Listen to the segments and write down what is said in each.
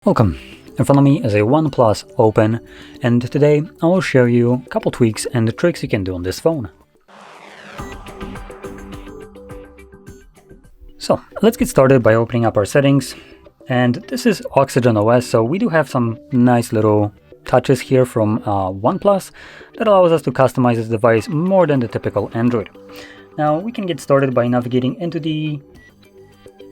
Welcome. In front of me is a ONEPLUS Open, and today I will show you a couple tweaks and tricks you can do on this phone. So let's get started by opening up our settings, and this is Oxygen OS, so we do have some nice little touches here from OnePlus that allows us to customize this device more than the typical Android. Now we can get started by navigating into the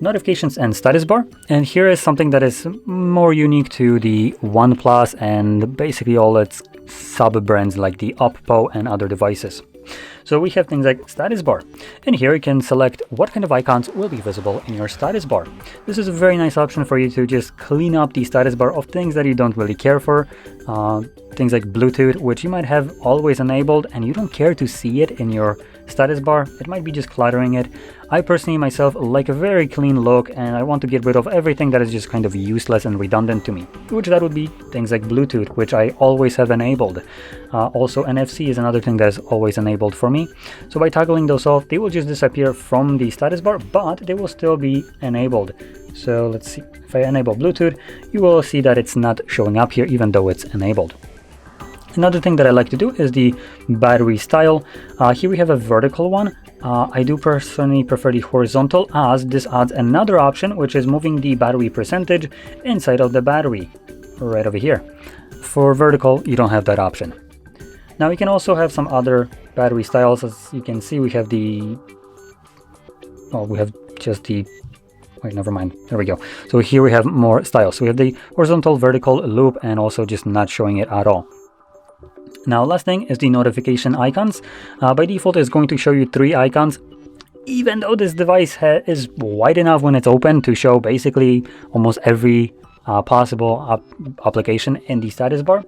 notifications and status bar, and here is something that is more unique to the OnePlus and basically all its sub-brands like the Oppo and other devices. So we have things like status bar, and here you can select what kind of icons will be visible in your status bar. This is a very nice option for you to just clean up the status bar of things that you don't really care for, things like Bluetooth, which you might have always enabled and you don't care to see it in your status bar. It might be just cluttering it. I personally myself like a very clean look, and I want to get rid of everything that is just kind of useless and redundant to me, which that would be things like Bluetooth, which I always have enabled. Also NFC is another thing that is always enabled for me. So by toggling those off, they will just disappear from the status bar, but they will still be enabled. So let's see, if I enable Bluetooth, you will see that it's not showing up here even though it's enabled. Another thing that I like to do is the battery style. Here we have a vertical one. I do personally prefer the horizontal, as this adds another option, which is moving the battery percentage inside of the battery, right over here. For vertical, you don't have that option. Now we can also have some other battery styles. As you can see, we have just the, wait, never mind, there we go. So here we have more styles. So we have the horizontal, vertical, loop, and also just not showing it at all. Now, last thing is the notification icons. By default, it's going to show you 3 icons, even though this device is wide enough when it's open to show basically almost every possible application in the status bar.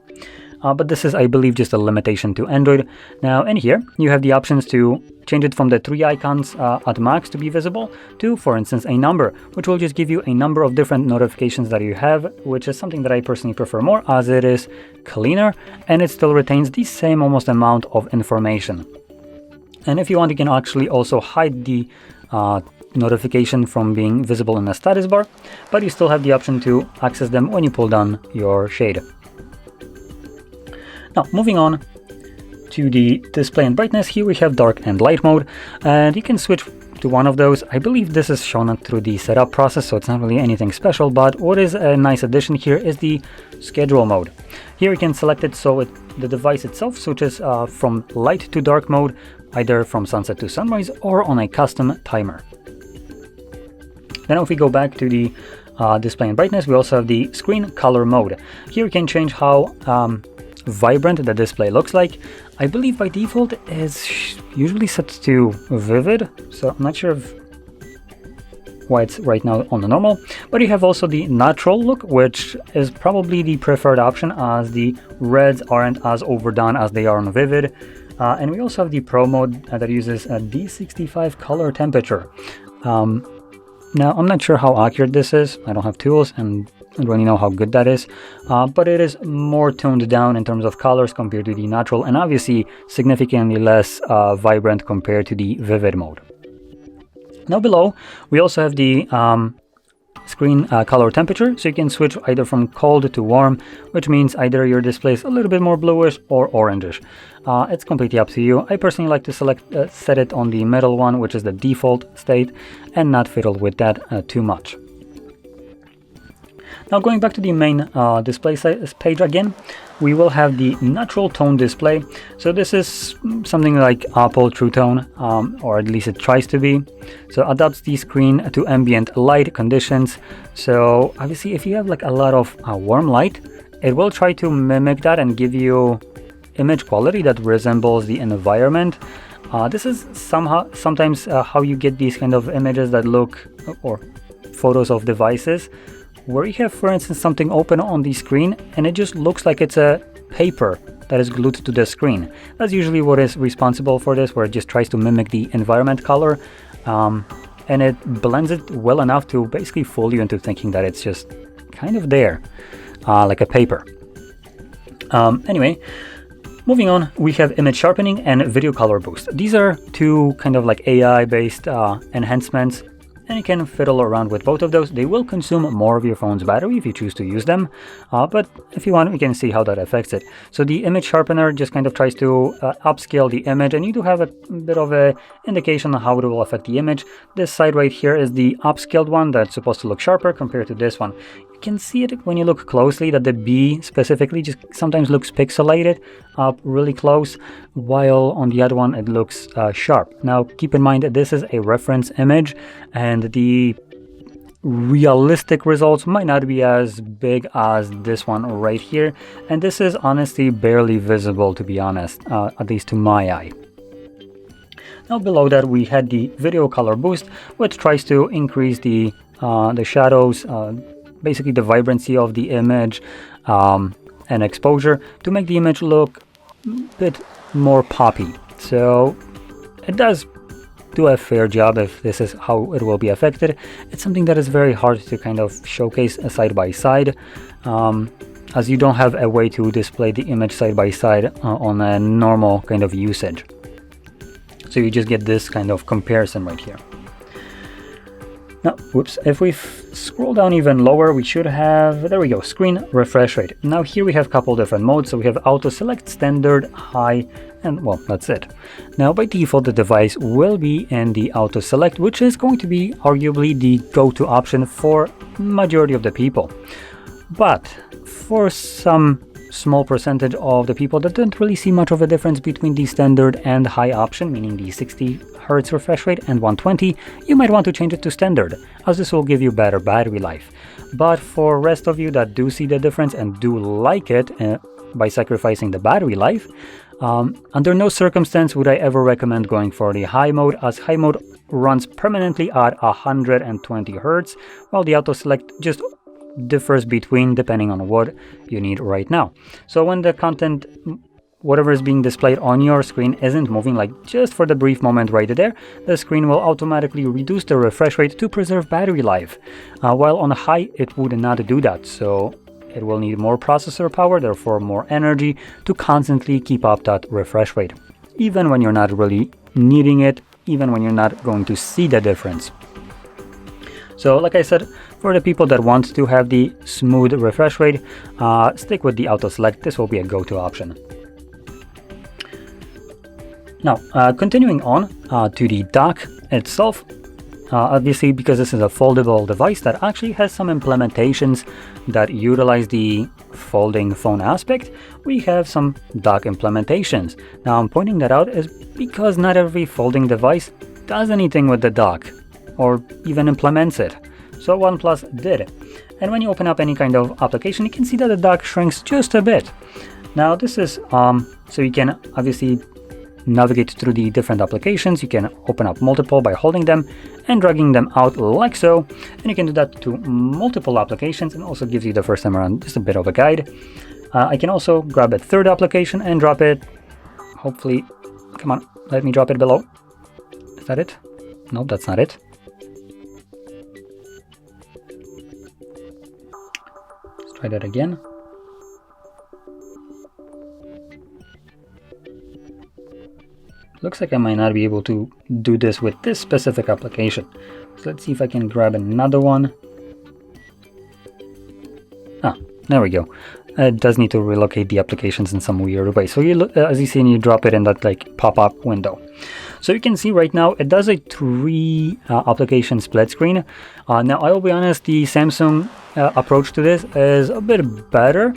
But this is, I believe, just a limitation to Android. Now, in here, you have the options to change it from the 3 icons at max to be visible to, for instance, a number, which will just give you a number of different notifications that you have, which is something that I personally prefer more, as it is cleaner and it still retains the same almost amount of information. And if you want, you can actually also hide the notification from being visible in the status bar, but you still have the option to access them when you pull down your shade. Now, moving on to the display and brightness, here we have dark and light mode, and you can switch to one of those. I believe this is shown through the setup process, so it's not really anything special, but what is a nice addition here is the schedule mode. Here you can select it so the device itself switches from light to dark mode, either from sunset to sunrise or on a custom timer. Then if we go back to the display and brightness, we also have the screen color mode. Here you can change how vibrant the display looks like. I believe by default is usually set to vivid, so I'm not sure why it's right now on the normal. But you have also the natural look, which is probably the preferred option, as the reds aren't as overdone as they are on vivid. And we also have the pro mode that uses a D65 color temperature. Now, I'm not sure how accurate this is. I don't have tools and I don't really know how good that is, but it is more toned down in terms of colors compared to the natural, and obviously significantly less vibrant compared to the vivid mode. Now below, we also have the screen color temperature, so you can switch either from cold to warm, which means either your display is a little bit more bluish or orangish. It's completely up to you. I personally like to set it on the middle one, which is the default state, and not fiddle with that too much. Now, going back to the main display page again, we will have the natural tone display. So this is something like Apple True Tone, or at least it tries to be. So adapts the screen to ambient light conditions. So obviously, if you have like a lot of warm light, it will try to mimic that and give you image quality that resembles the environment. This is sometimes how you get these kind of images that look, or photos of devices, where you have, for instance, something open on the screen and it just looks like it's a paper that is glued to the screen. That's usually what is responsible for this, where it just tries to mimic the environment color, and it blends it well enough to basically fool you into thinking that it's just kind of there, like a paper. Anyway, moving on, we have image sharpening and video color boost. These are two kind of like AI-based enhancements and you can fiddle around with both of those. They will consume more of your phone's battery if you choose to use them, but if you want, we can see how that affects it. So the image sharpener just kind of tries to upscale the image, and you do have a bit of a indication on how it will affect the image. This side right here is the upscaled one that's supposed to look sharper compared to this one. You can see it when you look closely that the B specifically just sometimes looks pixelated up really close, while on the other one it looks sharp. Now keep in mind that this is a reference image, and the realistic results might not be as big as this one right here, and this is honestly barely visible, to be honest, at least to my eye. Now below that we had the video color boost, which tries to increase the shadows, basically the vibrancy of the image, and exposure to make the image look a bit more poppy. So it does do a fair job if this is how it will be affected. It's something that is very hard to kind of showcase side by side, as you don't have a way to display the image side by side on a normal kind of usage. So you just get this kind of comparison right here. Now, whoops, if we scroll down even lower, we should have, there we go, screen refresh rate. Now here we have a couple different modes. So we have auto select, standard, high, and well, that's it. Now by default, the device will be in the auto select, which is going to be arguably the go-to option for majority of the people. But for some small percentage of the people that don't really see much of a difference between the standard and high option, meaning the 60 Hz refresh rate and 120, you might want to change it to standard, as this will give you better battery life. But for rest of you that do see the difference and do like it by sacrificing the battery life, under no circumstance would I ever recommend going for the high mode, as high mode runs permanently at 120 Hz, while the auto select just differs between depending on what you need right now. So when the content, whatever is being displayed on your screen, isn't moving, like just for the brief moment right there, the screen will automatically reduce the refresh rate to preserve battery life, while on high it would not do that. So it will need more processor power, therefore more energy, to constantly keep up that refresh rate, even when you're not really needing it, even when you're not going to see the difference. So like I said, for the people that want to have the smooth refresh rate, stick with the auto select. This will be a go-to option. Now, continuing on to the dock itself, obviously because this is a foldable device that actually has some implementations that utilize the folding phone aspect, we have some dock implementations. Now I'm pointing that out is because not every folding device does anything with the dock or even implements it. So OnePlus did. And when you open up any kind of application, you can see that the dock shrinks just a bit. Now this is so you can obviously navigate through the different applications. You can open up multiple by holding them and dragging them out like so, and you can do that to multiple applications, and also gives you the first time around just a bit of a guide. I can also grab a third application and drop it, hopefully, come on, let me drop it below. Is that it? Nope, that's not it. Let's try that again. Looks like I might not be able to do this with this specific application. So let's see if I can grab another one. Ah, there we go. It does need to relocate the applications in some weird way. So you look, as you see, and you drop it in that like pop-up window. So you can see right now it does a 3 application split screen. Now I will be honest, the Samsung approach to this is a bit better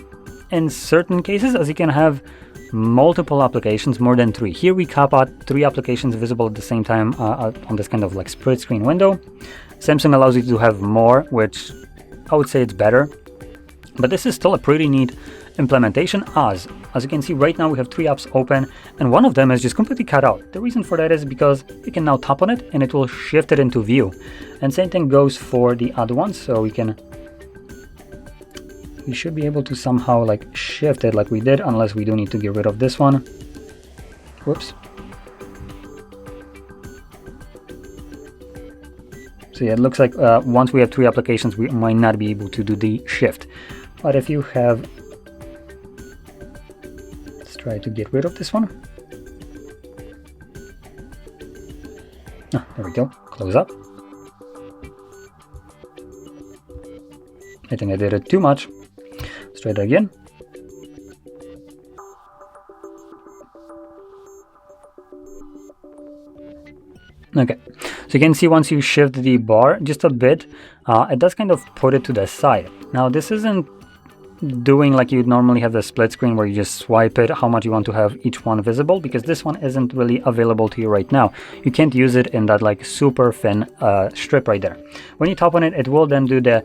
in certain cases, as you can have multiple applications, more than 3. Here we cap out 3 applications visible at the same time on this kind of like split screen window. Samsung allows you to have more, which I would say it's better. But this is still a pretty neat implementation, as you can see right now we have 3 apps open and one of them is just completely cut out. The reason for that is because you can now tap on it and it will shift it into view. And same thing goes for the other ones, so we should be able to somehow like shift it like we did, unless we do need to get rid of this one. Whoops. So yeah, it looks like once we have 3 applications, we might not be able to do the shift. But if you have, let's try to get rid of this one. Ah, there we go, close up. I think I did it too much. Let's try that again. Okay, so you can see once you shift the bar just a bit, it does kind of put it to the side. Now this isn't doing like you'd normally have the split screen where you just swipe it how much you want to have each one visible, because this one isn't really available to you right now. You can't use it in that like super thin strip right there. When you tap on it, it will then do the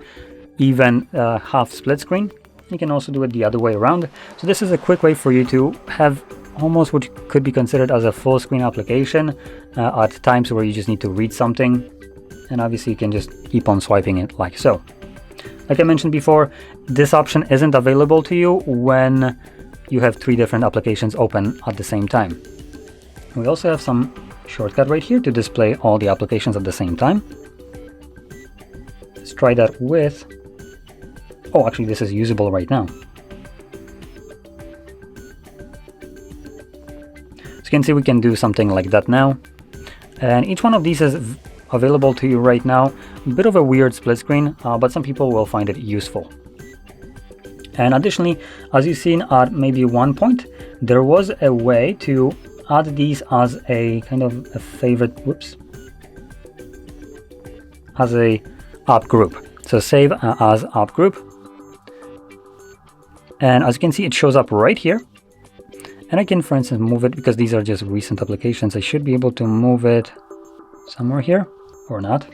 even half split screen. You can also do it the other way around. So this is a quick way for you to have almost what could be considered as a full screen application at times where you just need to read something, and obviously you can just keep on swiping it like so. Like I mentioned before, this option isn't available to you when you have 3 different applications open at the same time. We also have some shortcut right here to display all the applications at the same time. Let's try that with... Oh, actually this is usable right now. So you can see we can do something like that now. And each one of these is available to you right now. A bit of a weird split screen, but some people will find it useful. And additionally, as you've seen at maybe one point, there was a way to add these as a kind of a favorite, as a app group. So save as app group. And as you can see, it shows up right here. And I can, for instance, move it because these are just recent applications. I should be able to move it somewhere here or not.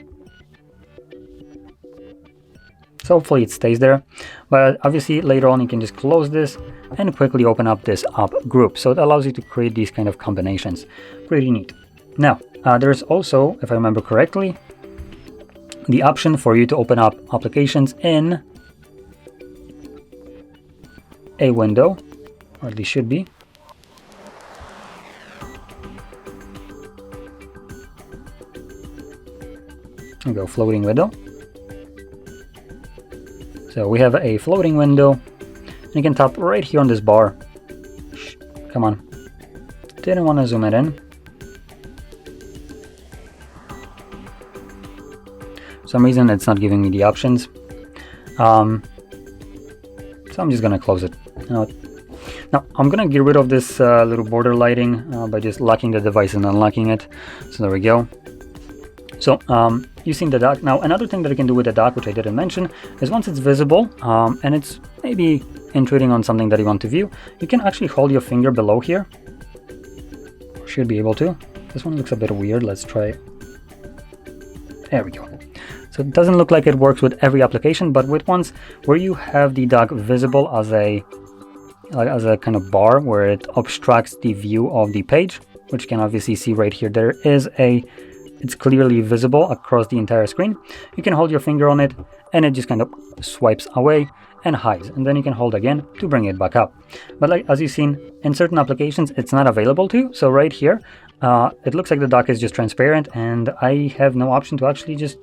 So hopefully it stays there. But obviously later on you can just close this and quickly open up this app group. So it allows you to create these kind of combinations. Pretty neat. Now, there's also, if I remember correctly, the option for you to open up applications in a window, or at least should be. There we go, floating window. So we have a floating window, and you can tap right here on this bar. Come on. Didn't want to zoom it in. For some reason it's not giving me the options. So I'm just gonna close it. Now I'm gonna get rid of this little border lighting by just locking the device and unlocking it. So there we go. So using the dock. Now another thing that I can do with the dock, which I didn't mention, is once it's visible and it's maybe intruding on something that you want to view, you can actually hold your finger below here. Should be able to. This one looks a bit weird. Let's try. There we go. So it doesn't look like it works with every application, but with ones where you have the dock visible as a kind of bar where it obstructs the view of the page, which you can obviously see right here. There is it's clearly visible across the entire screen. You can hold your finger on it and it just kind of swipes away and hides, and then you can hold again to bring it back up. But like as you've seen, in certain applications it's not available to. So right here it looks like the dock is just transparent and I have no option to actually just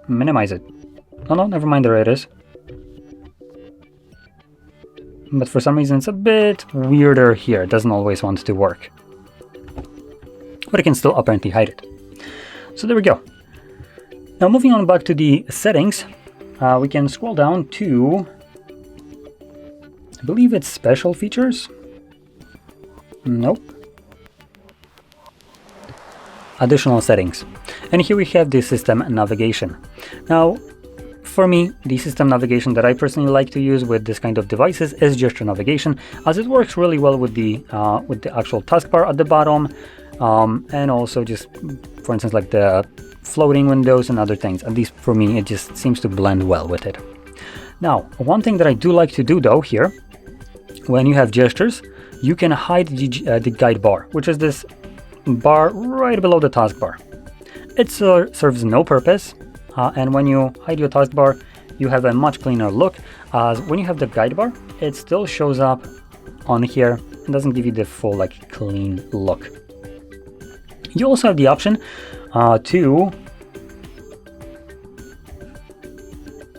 minimize it. Oh no, never mind, there it is. But for some reason it's a bit weirder here. It doesn't always want to work, but it can still apparently hide it. So there we go. Now moving on back to the settings, we can scroll down to, I believe it's special features. Nope. Additional settings. And here we have the system navigation. Now, for me, the system navigation that I personally like to use with this kind of devices is gesture navigation, as it works really well with the actual taskbar at the bottom, and also just, for instance, like the floating windows and other things. At least for me, it just seems to blend well with it. Now, one thing that I do like to do though here, when you have gestures, you can hide the guide bar, which is this bar right below the taskbar. It serves no purpose, and when you hide your taskbar, you have a much cleaner look, as when you have the guide bar, it still shows up on here and doesn't give you the full like clean look. You also have the option to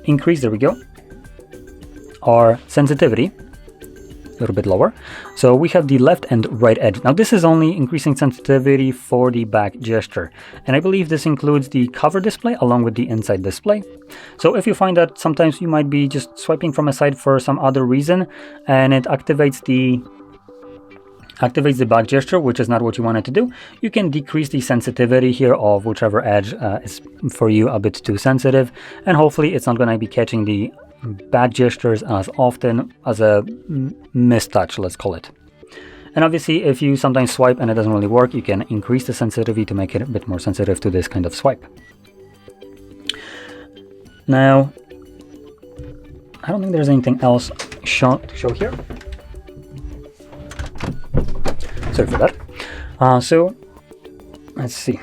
increase, there we go, our sensitivity. little bit lower. So we have the left and right edge. Now this is only increasing sensitivity for the back gesture. And I believe this includes the cover display along with the inside display. So if you find that sometimes you might be just swiping from a side for some other reason and it activates the back gesture, which is not what you wanted to do, you can decrease the sensitivity here of whichever edge is for you a bit too sensitive, and hopefully it's not going to be catching the back gestures as often as a mistouch, let's call it. And obviously if you sometimes swipe and it doesn't really work, you can increase the sensitivity to make it a bit more sensitive to this kind of swipe. Now, I don't think there's anything else to show here. Sorry for that. So let's see.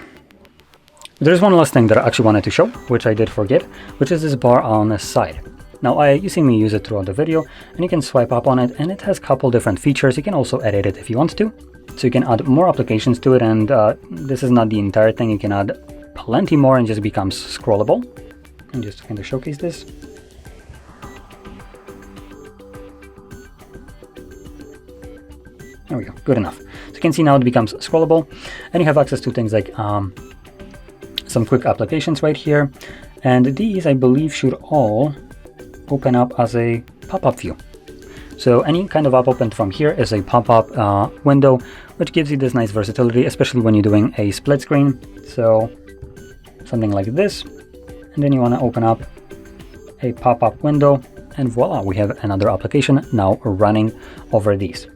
There's one last thing that I actually wanted to show, which I did forget, which is this bar on the side. Now you've seen me use it throughout the video, and you can swipe up on it, and it has a couple different features. You can also edit it if you want to. So you can add more applications to it, and this is not the entire thing. You can add plenty more and just becomes scrollable. And just to kind of showcase this. There we go, good enough. So you can see now it becomes scrollable, and you have access to things like some quick applications right here. And these, I believe, should all open up as a pop-up view. So any kind of app opened from here is a pop-up window, which gives you this nice versatility, especially when you're doing a split screen. So something like this, and then you want to open up a pop-up window, and voila, we have another application now running over these.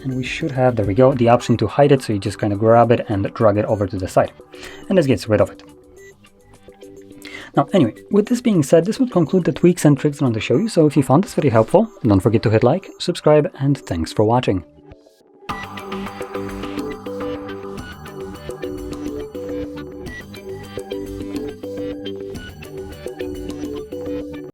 And we should have, there we go, the option to hide it, so you just kind of grab it and drag it over to the side. And this gets rid of it. Now, anyway, with this being said, this would conclude the tweaks and tricks I want to show you. So if you found this very helpful, don't forget to hit like, subscribe, and thanks for watching.